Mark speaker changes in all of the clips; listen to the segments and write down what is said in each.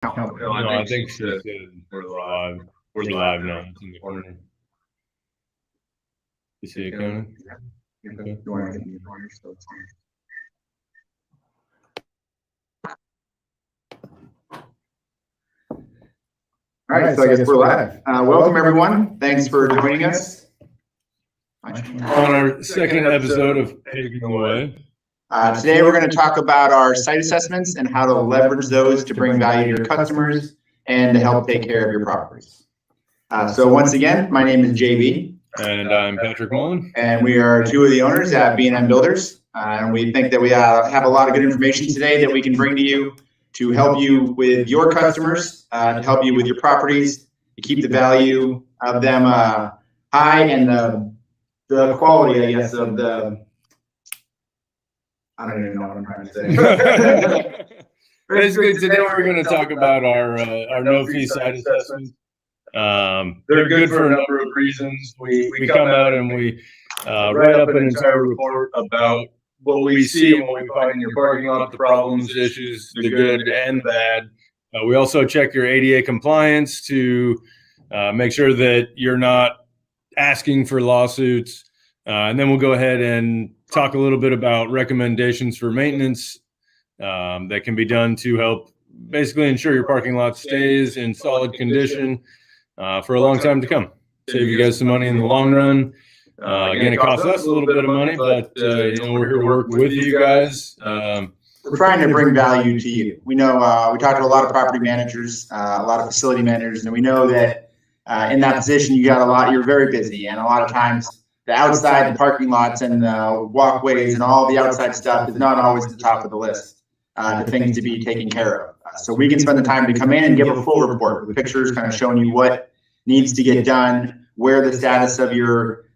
Speaker 1: No, I think she said we're live. We're live now. It's in the corner. You see it coming? Okay.
Speaker 2: All right, so I guess we're live. Welcome, everyone. Thanks for joining us
Speaker 1: on our second episode of Paving the Way.
Speaker 2: Today, we're going to talk about our site assessments and how to leverage those to bring value to your customers and to help take care of your properties. So once again, my name is JB.
Speaker 1: And I'm Patrick Mullen.
Speaker 2: And we are two of the owners at B&M Builders. And we think that we have a lot of good information today that we can bring to you to help you with your customers, to help you with your properties, to keep the value of them high and the quality, I guess, of the... I don't even know what I'm trying to say.
Speaker 1: Basically, today we're going to talk about our no-fee site assessments. They're good for a number of reasons. We come out and we write up an entire report about what we see and what we find in your parking lot, the problems, issues, the good and the bad. We also check your ADA compliance to make sure that you're not asking for lawsuits. And then we'll go ahead and talk a little bit about recommendations for maintenance that can be done to help basically ensure your parking lot stays in solid condition for a long time to come. Save you guys some money in the long run. Again, it costs us a little bit of money, but we're here to work with you guys.
Speaker 2: We're trying to bring value to you. We know we talk to a lot of property managers, a lot of facility managers, and we know that in that position you're very busy, and a lot of times the outside, the parking lots and the walkways and all the outside stuff is not always at the top of the list, the things to be taken care of. So we can spend the time to come in and give a full report with pictures kind of showing you what needs to get done, where the status of your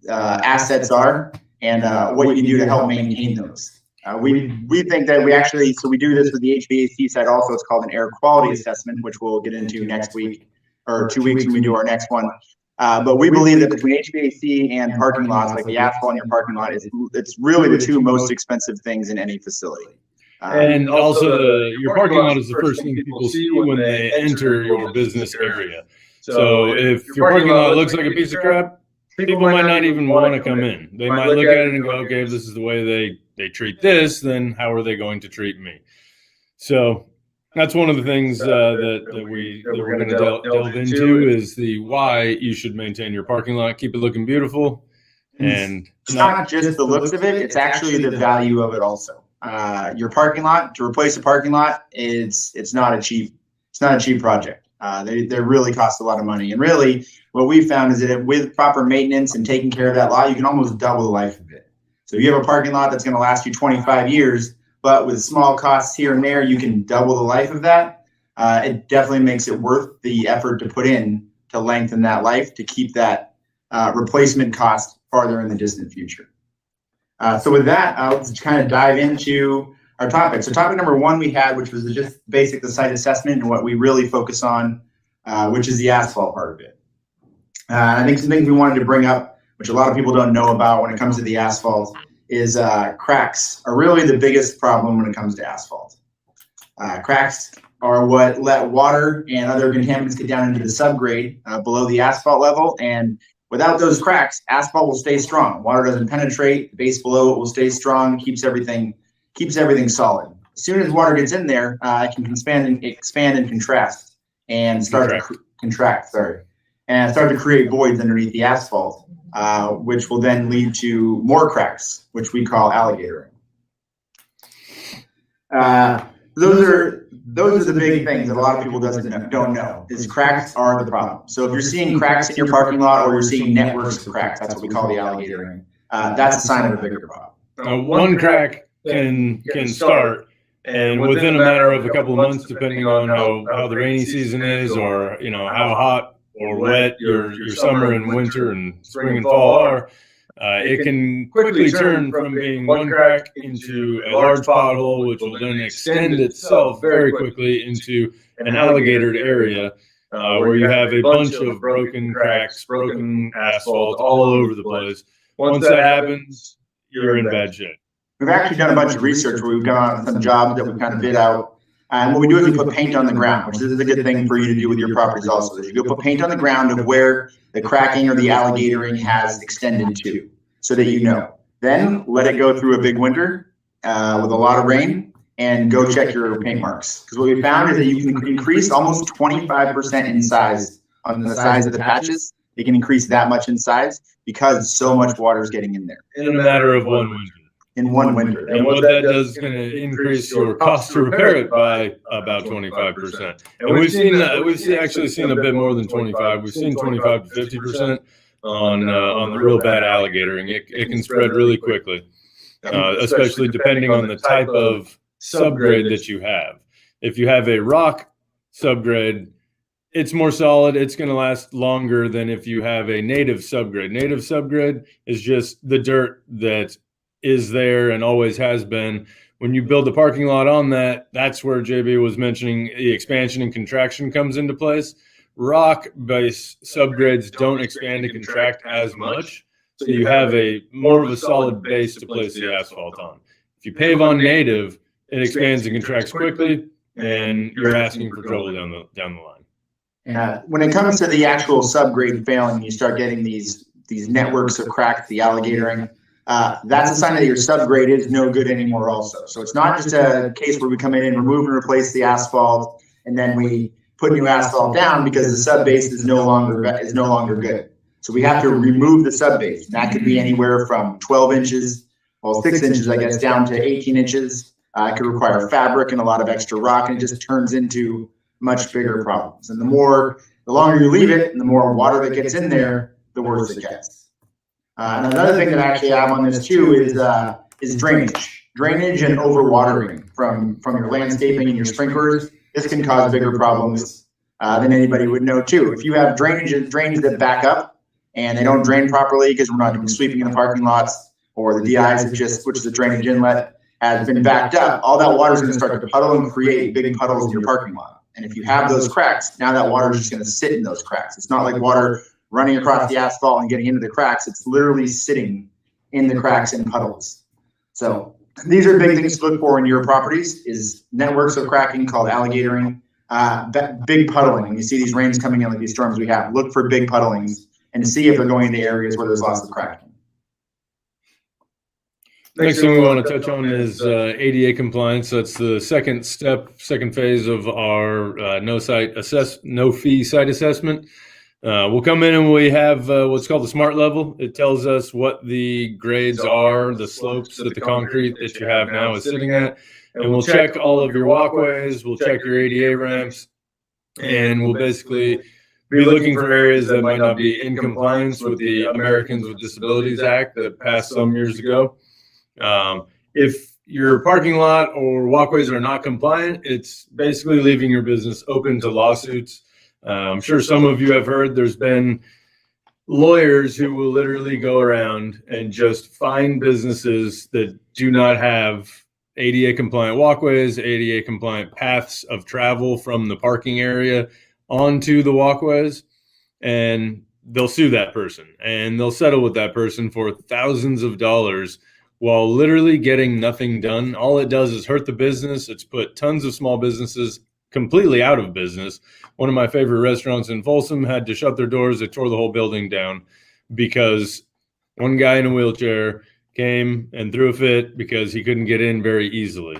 Speaker 2: assets are, and what you can do to help maintain those. We think that we do this with the HVAC side also. It's called an air quality assessment, which we'll get into next week or 2 weeks when we do our next one. But we believe that between HVAC and parking lots, like the asphalt in your parking lot, it's really the two most expensive things in any facility.
Speaker 1: And also, your parking lot is the first thing people see when they enter your business area. So if your parking lot looks like a piece of crap, people might not even want to come in. They might look at it and go, okay, if this is the way they treat this, then how are they going to treat me? So that's one of the things that we're going to delve into is the why you should maintain your parking lot, keep it looking beautiful. And
Speaker 2: it's not just the looks of it, it's actually the value of it also. Your parking lot, to replace a parking lot, it's not a cheap project. They really cost a lot of money. And really what we found is that with proper maintenance and taking care of that lot, you can almost double the life of it. So if you have a parking lot that's going to last you 25 years, but with small costs here and there, you can double the life of that. It definitely makes it worth the effort to put in to lengthen that life, to keep that replacement cost farther in the distant future. So with that, let's kind of dive into our topic. So topic number one we had, which was just basic the site assessment and what we really focus on, which is the asphalt part of it. I think some things we wanted to bring up, which a lot of people don't know about when it comes to the asphalt, is cracks are really the biggest problem when it comes to asphalt. Cracks are what let water and other contaminants get down into the subgrade below the asphalt level, and without those cracks, asphalt will stay strong. Water doesn't penetrate, the base below it will stay strong, keeps everything solid. As soon as water gets in there, it can expand and contrast and start to contract, and start to create voids underneath the asphalt, which will then lead to more cracks, which we call alligatoring. Those are the big things that a lot of people don't know, is cracks are the problem. So if you're seeing cracks in your parking lot or you're seeing networks of cracks, that's what we call the alligatoring. That's a sign of a bigger problem.
Speaker 1: One crack can start, and within a matter of a couple of months, depending on how the rainy season is, or how hot or wet your summer and winter and spring and fall are, it can quickly turn from being one crack into a large pothole, which will then extend itself very quickly into an alligatored area where you have a bunch of broken cracks, broken asphalt all over the place. Once that happens, you're in bad shape.
Speaker 2: We've actually done a bunch of research where we've gone on some jobs that we kind of bid out And what we do is we put paint on the ground, which is a good thing for you to do with your properties also. Is you go put paint on the ground of where the cracking or the alligatoring has extended to, so that you know. Then let it go through a big winter with a lot of rain, and go check your paint marks. Because what we found is that you can increase almost 25% in size on the size of the patches. It can increase that much in size because so much water is getting in there.
Speaker 1: In a matter of 1 winter.
Speaker 2: In 1 winter.
Speaker 1: And what that does is going to increase your cost to repair it by about 25%. And we've actually seen a bit more than 25. We've seen 25 to 50% on the real bad alligatoring. It can spread really quickly, especially depending on the type of subgrade that you have. If you have a rock subgrade, it's more solid. It's going to last longer than if you have a native subgrade. Native subgrade is just the dirt that is there and always has been. When you build a parking lot on that, that's where JB was mentioning the expansion and contraction comes into place. Rock-based subgrades don't expand and contract as much, so you have a more of a solid base to place the asphalt on. If you pave on native, it expands and contracts quickly, and you're asking for trouble down the line.
Speaker 2: When it comes to the actual subgrade failing, you start getting these networks of cracks, the alligatoring. That's a sign that your subgrade is no good anymore also. So it's not just a case where we come in and remove and replace the asphalt, and then we put new asphalt down because the subbase is no longer good. So we have to remove the subbase. And that could be anywhere from 12 inches, well, 6 inches, I guess, down to 18 inches. It could require fabric and a lot of extra rock, and it just turns into much bigger problems. And the longer you leave it and the more water that gets in there, the worse it gets. And another thing that I actually have on this too is drainage. Drainage and overwatering from your landscaping and your sprinklers. This can cause bigger problems than anybody would know too. If you have drains that back up and they don't drain properly because we're not doing sweeping in the parking lots, or the DIs which is the drainage inlet, has been backed up, all that water is going to start to puddle and create big puddles in your parking lot. And if you have those cracks, now that water is just going to sit in those cracks. It's not like water running across the asphalt and getting into the cracks. It's literally sitting in the cracks and puddles. So these are big things to look for in your properties: is networks of cracking called alligatoring, big puddling. When you see these rains coming in like these storms we have, look for big puddlings and see if they're going into areas where there's lots of cracking.
Speaker 1: Next thing we want to touch on is ADA compliance. That's the second phase of our no fee site assessment. We'll come in and we have what's called the SMART level. It tells us what the grades are, the slopes that the concrete that you have now is sitting at. And we'll check all of your walkways, we'll check your ADA ramps, and we'll basically be looking for areas that might not be in compliance with the Americans with Disabilities Act that passed some years ago. If your parking lot or walkways are not compliant, it's basically leaving your business open to lawsuits. I'm sure some of you have heard there's been lawyers who will literally go around and just find businesses that do not have ADA compliant walkways, ADA compliant paths of travel from the parking area onto the walkways, and they'll sue that person and they'll settle with that person for thousands of dollars while literally getting nothing done. All it does is hurt the business. It's put tons of small businesses completely out of business. One of my favorite restaurants in Folsom had to shut their doors. They tore the whole building down because one guy in a wheelchair came and threw a fit because he couldn't get in very easily.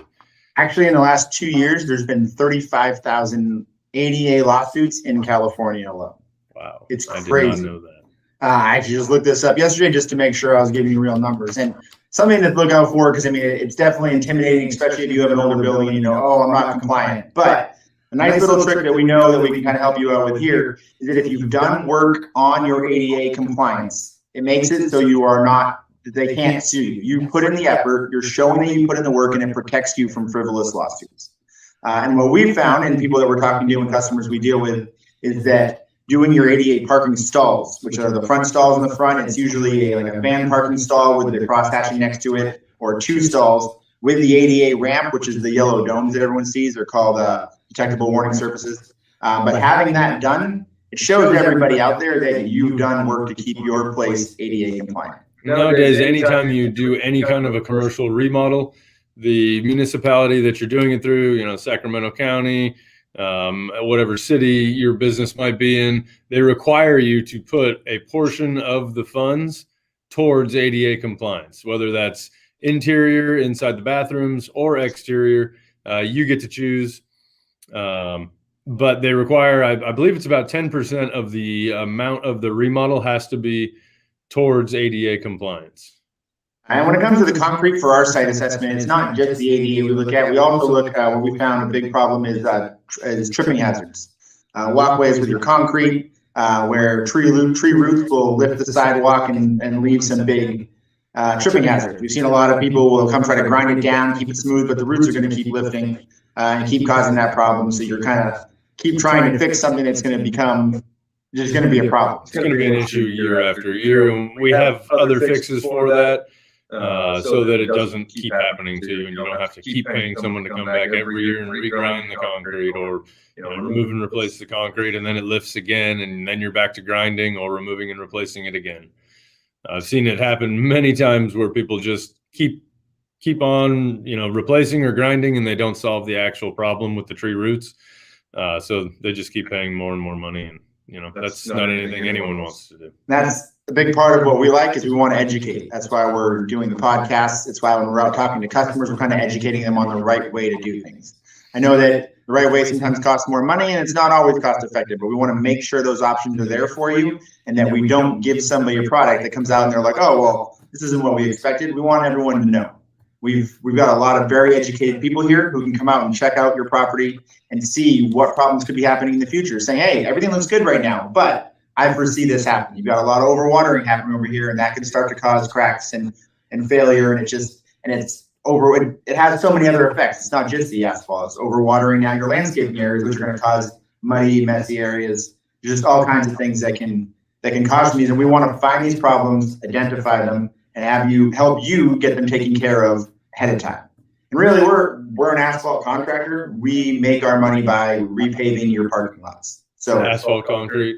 Speaker 2: Actually, in the last 2 years, there's been 35,000 ADA lawsuits in California alone.
Speaker 1: Wow.
Speaker 2: It's crazy.
Speaker 1: I did not know that.
Speaker 2: I actually just looked this up yesterday just to make sure I was giving you real numbers. And something to look out for, because I mean, it's definitely intimidating, especially if you have an older building and you know, oh, I'm not compliant. But a nice little trick that we know that we can kind of help you out with here is that if you've done work on your ADA compliance, it makes it so you are not, they can't sue you. You put in the effort, you're showing that you put in the work, and it protects you from frivolous lawsuits. And what we've found, and people that we're talking to and customers we deal with, is that doing your ADA parking stalls, which are the front stalls in the front, it's usually like a van parking stall with the cross hatching next to it, or 2 stalls with the ADA ramp, which is the yellow domes that everyone sees. They're called detectable warning surfaces. But having that done, it shows everybody out there that you've done work to keep your place ADA compliant.
Speaker 1: Nowadays, anytime you do any kind of a commercial remodel, the municipality that you're doing it through, Sacramento County, whatever city your business might be in, they require you to put a portion of the funds towards ADA compliance, whether that's interior inside the bathrooms or exterior. You get to choose. But they require, I believe it's about 10% of the amount of the remodel has to be towards ADA compliance.
Speaker 2: And when it comes to the concrete for our site assessment, it's not just the ADA we look at. We also look at what we found a big problem is tripping hazards. Walkways with your concrete, where tree roots will lift the sidewalk and leave some big tripping hazards. We've seen a lot of people will come try to grind it down, keep it smooth, but the roots are going to keep lifting and keep causing that problem. So you're kind of keep trying to fix something that's going to become just going to be a problem.
Speaker 1: It's going to be an issue year after year. And we have other fixes for that. So that it doesn't keep happening to you, and you don't have to keep paying someone to come back every year and regrind the concrete, or remove and replace the concrete, and then it lifts again, and then you're back to grinding or removing and replacing it again. I've seen it happen many times where people just keep on replacing or grinding, and they don't solve the actual problem with the tree roots. So they just keep paying more and more money, and that's not anything anyone wants to do.
Speaker 2: That's a big part of what we like, is we want to educate. That's why we're doing the podcast. It's why when we're out talking to customers, we're kind of educating them on the right way to do things. I know that the right way sometimes costs more money, and it's not always cost effective, but we want to make sure those options are there for you, and that we don't give somebody a product that comes out and they're like, oh, well, this isn't what we expected. We want everyone to know. We've got a lot of very educated people here who can come out and check out your property and see what problems could be happening in the future, saying, hey, everything looks good right now, but I foresee this happening. You've got a lot of overwatering happening over here, and that can start to cause cracks and failure. And it has so many other effects. It's not just the asphalt. It's overwatering now your landscaping areas, which are going to cause muddy, messy areas. Just all kinds of things that can cause these. And we want to find these problems, identify them, and help you get them taken care of ahead of time. And really, we're an asphalt contractor. We make our money by repaving your parking lots. So
Speaker 1: asphalt, concrete,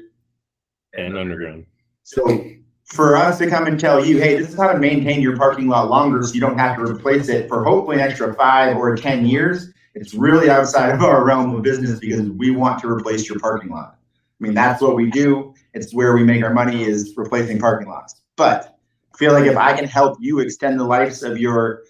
Speaker 1: and underground.
Speaker 2: So for us to come and tell you, hey, this is how to maintain your parking lot longer so you don't have to replace it for hopefully an extra 5 or 10 years, it's really outside of our realm of business, because we want to replace your parking lot. I mean, that's what we do. It's where we make our money, is replacing parking lots. But I feel like if I can help you extend the lives of your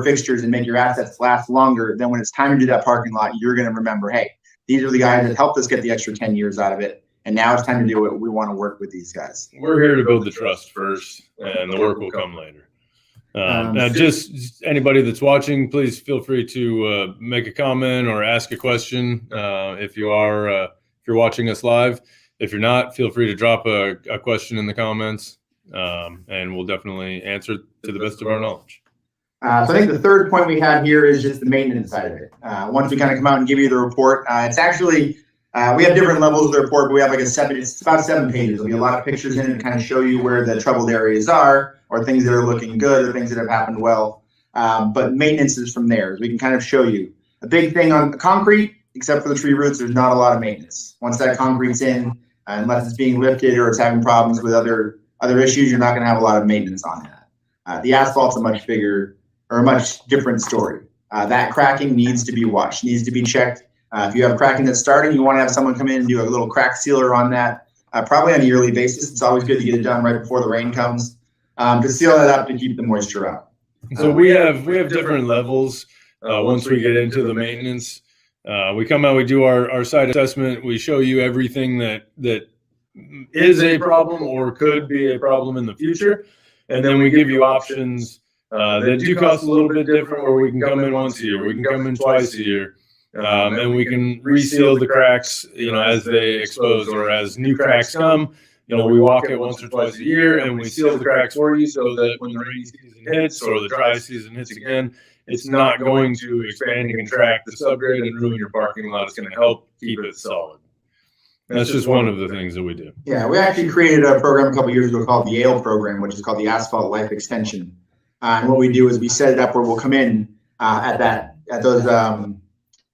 Speaker 2: fixtures and make your assets last longer, then when it's time to do that parking lot, you're going to remember, hey, these are the guys that helped us get the extra 10 years out of it. And now it's time to do it. We want to work with these guys.
Speaker 1: We're here to build the trust first, and the work will come later. Now, just anybody that's watching, please feel free to make a comment or ask a question if you're watching us live. If you're not, feel free to drop a question in the comments, and we'll definitely answer to the best of our knowledge.
Speaker 2: So I think the third point we had here is just the maintenance side of it. Once we kind of come out and give you the report, it's actually, we have different levels of the report, but we have it's about 7 pages. There'll be a lot of pictures in it to kind of show you where the troubled areas are, or things that are looking good, or things that have happened well. But maintenance is from there. We can kind of show you. A big thing on concrete, except for the tree roots, there's not a lot of maintenance. Once that concrete's in, unless it's being lifted or it's having problems with other issues, you're not going to have a lot of maintenance on that. The asphalt's a much bigger, or a much different story. That cracking needs to be watched, needs to be checked. If you have cracking that's starting, you want to have someone come in and do a little crack sealer on that, probably on a yearly basis. It's always good to get it done right before the rain comes, to seal that up to keep the moisture out.
Speaker 1: So we have different levels. Once we get into the maintenance, we come out, we do our site assessment. We show you everything that is a problem or could be a problem in the future. And then we give you options that do cost a little bit different, where we can come in once a year, we can come in twice a year, and we can reseal the cracks, as they expose, or as new cracks come. We walk it once or twice a year, and we seal the cracks for you, so that when the rainy season hits or the dry season hits again, it's not going to expand and contract the subgrade and ruin your parking lot. It's going to help keep it solid. That's just one of the things that we do.
Speaker 2: Yeah, we actually created a program a couple years ago called the Yale program, which is called the Asphalt Life Extension. And what we do is we set it up where we'll come in at those,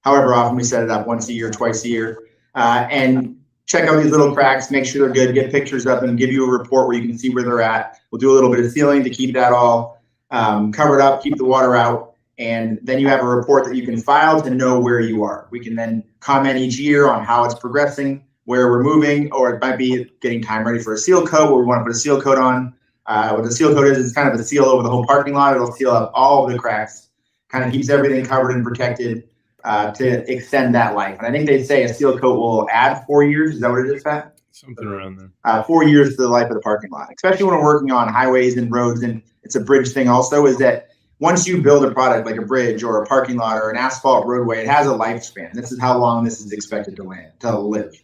Speaker 2: however often we set it up, once a year, twice a year, and check out these little cracks, make sure they're good, get pictures of them, give you a report where you can see where they're at. We'll do a little bit of sealing to keep that all covered up, keep the water out. And then you have a report that you can file to know where you are. We can then comment each year on how it's progressing, where we're moving, or it might be getting time ready for a seal coat where we want to put a seal coat on. What the seal coat is, it's kind of a seal over the whole parking lot. It'll seal up all of the cracks, kind of keeps everything covered and protected to extend that life. And I think they say a seal coat will add 4 years. Is that what it is, Pat?
Speaker 1: Something around there.
Speaker 2: 4 years to the life of the parking lot, especially when we're working on highways and roads. And it's a bridge thing also, is that once you build a product like a bridge or a parking lot or an asphalt roadway, it has a lifespan. This is how long this is expected to live.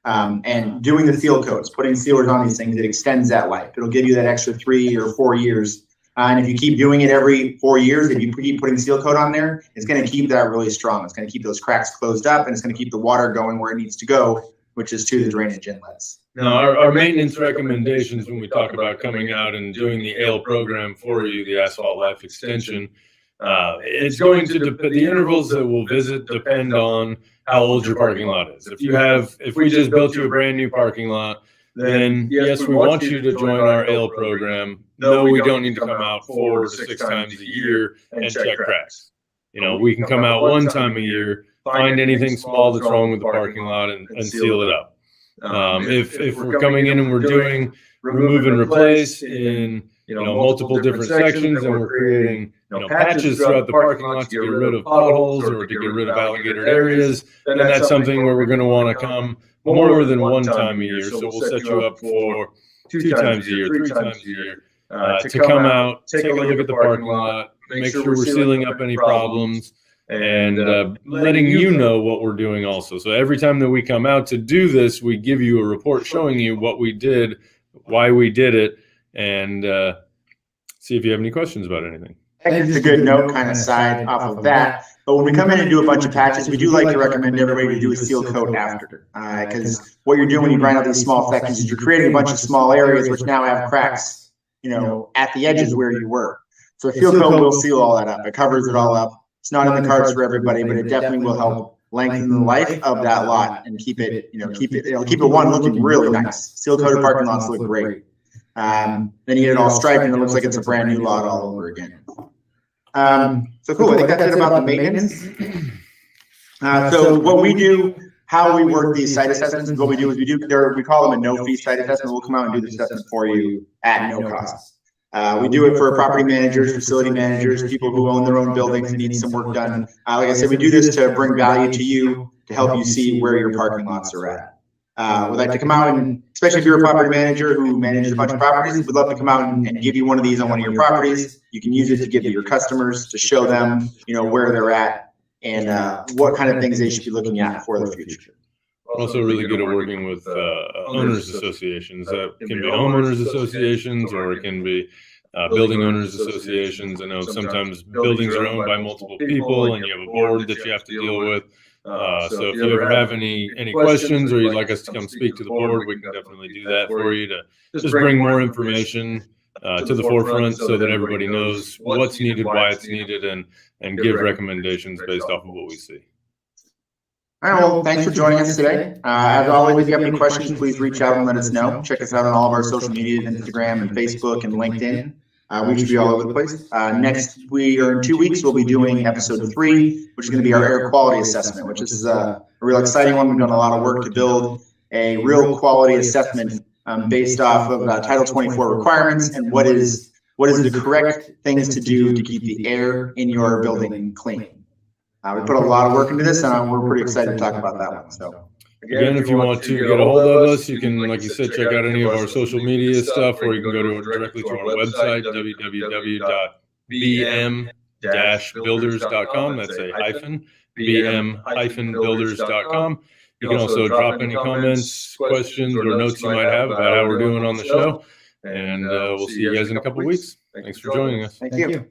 Speaker 2: And doing the seal coats, putting sealers on these things, it extends that life. It'll give you that extra 3 or 4 years. And if you keep doing it every 4 years, if you keep putting seal coat on there, it's going to keep that really strong. It's going to keep those cracks closed up, and it's going to keep the water going where it needs to go, which is to the drainage inlets.
Speaker 1: Now, our maintenance recommendations when we talk about coming out and doing the ALE program for you, the asphalt life extension, it's going to the intervals that we'll visit depend on how old your parking lot is. If we just built you a brand new parking lot, then yes, we want you to join our ALE program. No, we don't need to come out 4 to 6 times a year and check cracks. We can come out 1 time a year, find anything small that's wrong with the parking lot, and seal it up. If we're coming in and we're doing remove and replace in multiple different sections, and we're creating patches throughout the parking lot to get rid of potholes or to get rid of alligator areas, then that's something where we're going to want to come more than 1 time a year. So we'll set you up for 2 times a year, 3 times a year to come out, take a look at the parking lot, make sure we're sealing up any problems, and letting you know what we're doing also. So every time that we come out to do this, we give you a report showing you what we did, why we did it, and see if you have any questions about anything.
Speaker 2: It's a good note kind of side off of that. But when we come in and do a bunch of patches, we do like to recommend everybody to do a seal coat after. Because what you're doing when you grind out these small sections is you're creating a bunch of small areas which now have cracks, at the edges where you were. So a seal coat will seal all that up. It covers it all up. It's not in the cards for everybody, but it definitely will help lengthen the life of that lot and keep it one looking really nice. Seal coated parking lots look great. Then you get it all striped and it looks like it's a brand new lot all over again. So cool. I think that's it about the maintenance. So what we do, how we work these site assessments, what we do is we call them a no-fee site assessment. We'll come out and do the assessment for you at no cost. We do it for property managers, facility managers, people who own their own buildings and need some work done. Like I said, we do this to bring value to you, to help you see where your parking lots are at. We'd like to come out and, especially if you're a property manager who manages a bunch of properties, we'd love to come out and give you one of these on one of your properties. You can use it to give to your customers, to show them, where they're at and what kind of things they should be looking at for the future.
Speaker 1: Also really good at working with owners associations. That can be homeowners associations, or it can be building owners associations. I know sometimes buildings are owned by multiple people and you have a board that you have to deal with. So if you ever have any questions or you'd like us to come speak to the board, we can definitely do that for you to just bring more information to the forefront so that everybody knows what's needed, why it's needed, and give recommendations based off of what we see.
Speaker 2: All right, well, thanks for joining us today. As always, if you have any questions, please reach out and let us know. Check us out on all of our social media, Instagram and Facebook and LinkedIn. We should be all over the place. Next week or in 2 weeks, we'll be doing episode 3, which is going to be our air quality assessment, which is a real exciting one. We've done a lot of work to build a real quality assessment based off of Title 24 requirements and what is the correct things to do to keep the air in your building clean. We put a lot of work into this, and we're pretty excited to talk about that one. So.
Speaker 1: Again, if you want to get a hold of us, you can, like you said, check out any of our social media stuff, or you can go directly to our website, www.bm-builders.com. That's a hyphen, bm-builders.com. You can also drop any comments, questions, or notes you might have about how we're doing on the show. And we'll see you guys in a couple of weeks. Thanks for joining us.
Speaker 2: Thank you.